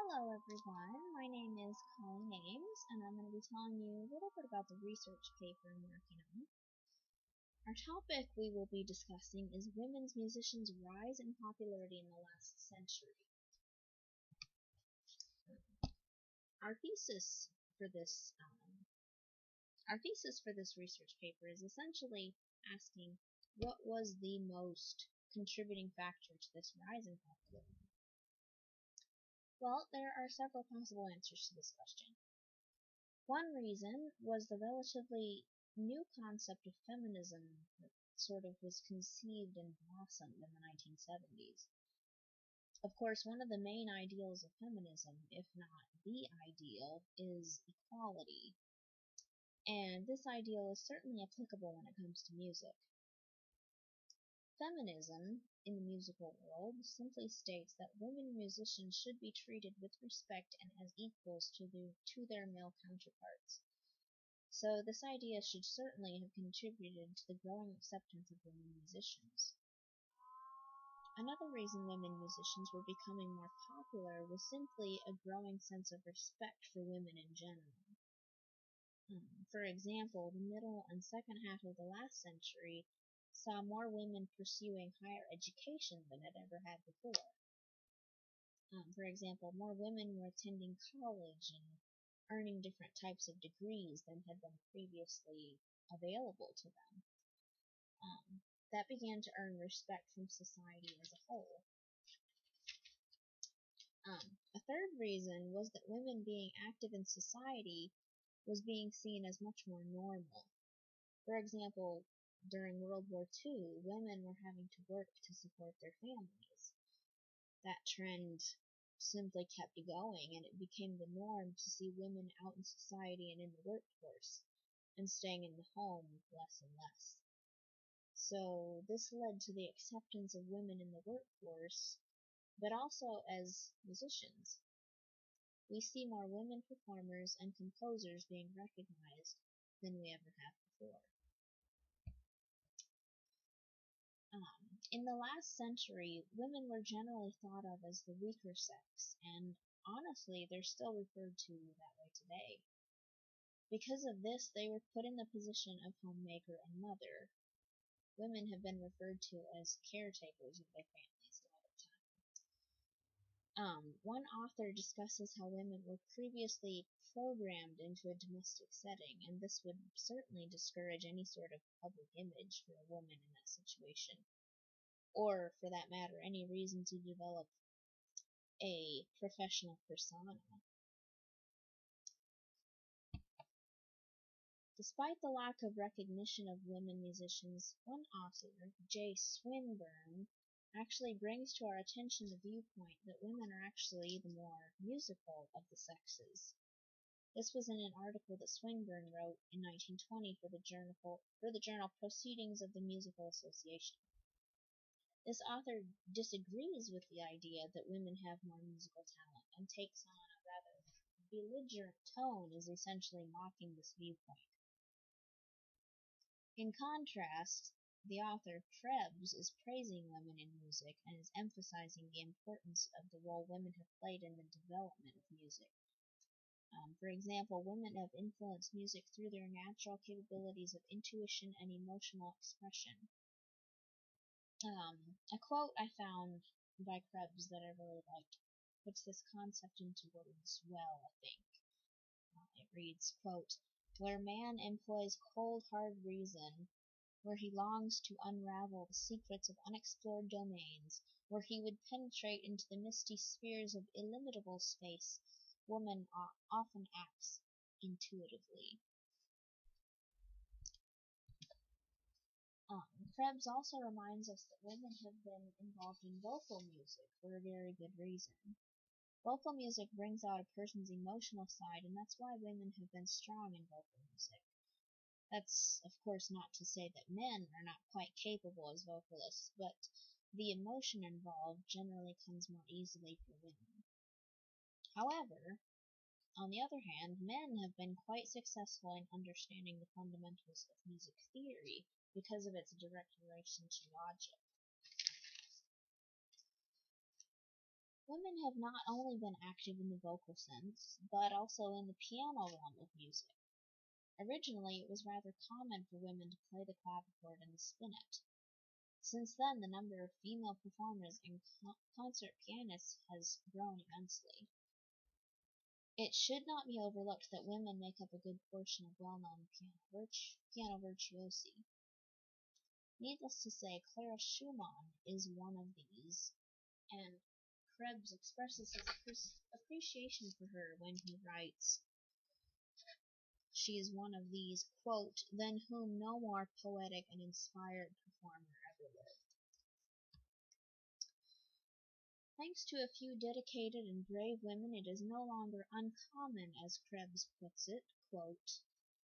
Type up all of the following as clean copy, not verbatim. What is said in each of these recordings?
Hello everyone, my name is Colleen Ames and I'm going to be telling you a little bit about the research paper I'm working on. Our topic we will be discussing is women's musicians' rise in popularity in the last century. Our thesis for this research paper is essentially asking what was the most contributing factor to this rise in popularity. Well, there are several possible answers to this question. One reason was the relatively new concept of feminism that sort of was conceived and blossomed in the 1970s. Of course, one of the main ideals of feminism, if not the ideal, is equality. And this ideal is certainly applicable when it comes to music. Feminism, in the musical world, simply states that women musicians should be treated with respect and as equals to their male counterparts. So this idea should certainly have contributed to the growing acceptance of women musicians. Another reason women musicians were becoming more popular was simply a growing sense of respect for women in general. For example, the middle and second half of the last century saw more women pursuing higher education than it ever had before. For example, more women were attending college and earning different types of degrees than had been previously available to them. That began to earn respect from society as a whole. A third reason was that women being active in society was being seen as much more normal. For example, during World War II, women were having to work to support their families. That trend simply kept going, and it became the norm to see women out in society and in the workforce, and staying in the home less and less. So this led to the acceptance of women in the workforce, but also as musicians. We see more women performers and composers being recognized than we ever have before. In the last century, women were generally thought of as the weaker sex, and honestly, they're still referred to that way today. Because of this, they were put in the position of homemaker and mother. Women have been referred to as caretakers of their families a lot of time. One author discusses how women were previously programmed into a domestic setting, and this would certainly discourage any sort of public image for a woman in that situation, or, for that matter, any reason to develop a professional persona. Despite the lack of recognition of women musicians, one author, J. Swinburne, actually brings to our attention the viewpoint that women are actually the more musical of the sexes. This was in an article that Swinburne wrote in 1920 for the journal Proceedings of the Musical Association. This author disagrees with the idea that women have more musical talent and takes on a rather belligerent tone, is essentially mocking this viewpoint. In contrast, the author Krebs is praising women in music and is emphasizing the importance of the role women have played in the development of music. For example, women have influenced music through their natural capabilities of intuition and emotional expression. A quote I found by Krebs that I really liked puts this concept into words well, I think. It reads, quote, "Where man employs cold hard reason, where he longs to unravel the secrets of unexplored domains, where he would penetrate into the misty spheres of illimitable space, woman often acts intuitively." Krebs also reminds us that women have been involved in vocal music for a very good reason. Vocal music brings out a person's emotional side, and that's why women have been strong in vocal music. That's, of course, not to say that men are not quite capable as vocalists, but the emotion involved generally comes more easily for women. However, on the other hand, men have been quite successful in understanding the fundamentals of music theory because of its direct relation to logic. Women have not only been active in the vocal sense, but also in the piano realm of music. Originally, it was rather common for women to play the clavichord and the spinet. Since then, the number of female performers and concert pianists has grown immensely. It should not be overlooked that women make up a good portion of well-known piano virtuosi. Needless to say, Clara Schumann is one of these, and Krebs expresses his appreciation for her when he writes, "She is one of these, quote, than whom no more poetic and inspired performer ever lived." Thanks to a few dedicated and brave women, it is no longer uncommon, as Krebs puts it, quote,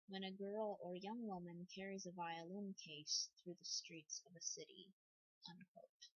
"when a girl or young woman carries a violin case through the streets of a city." Unquote.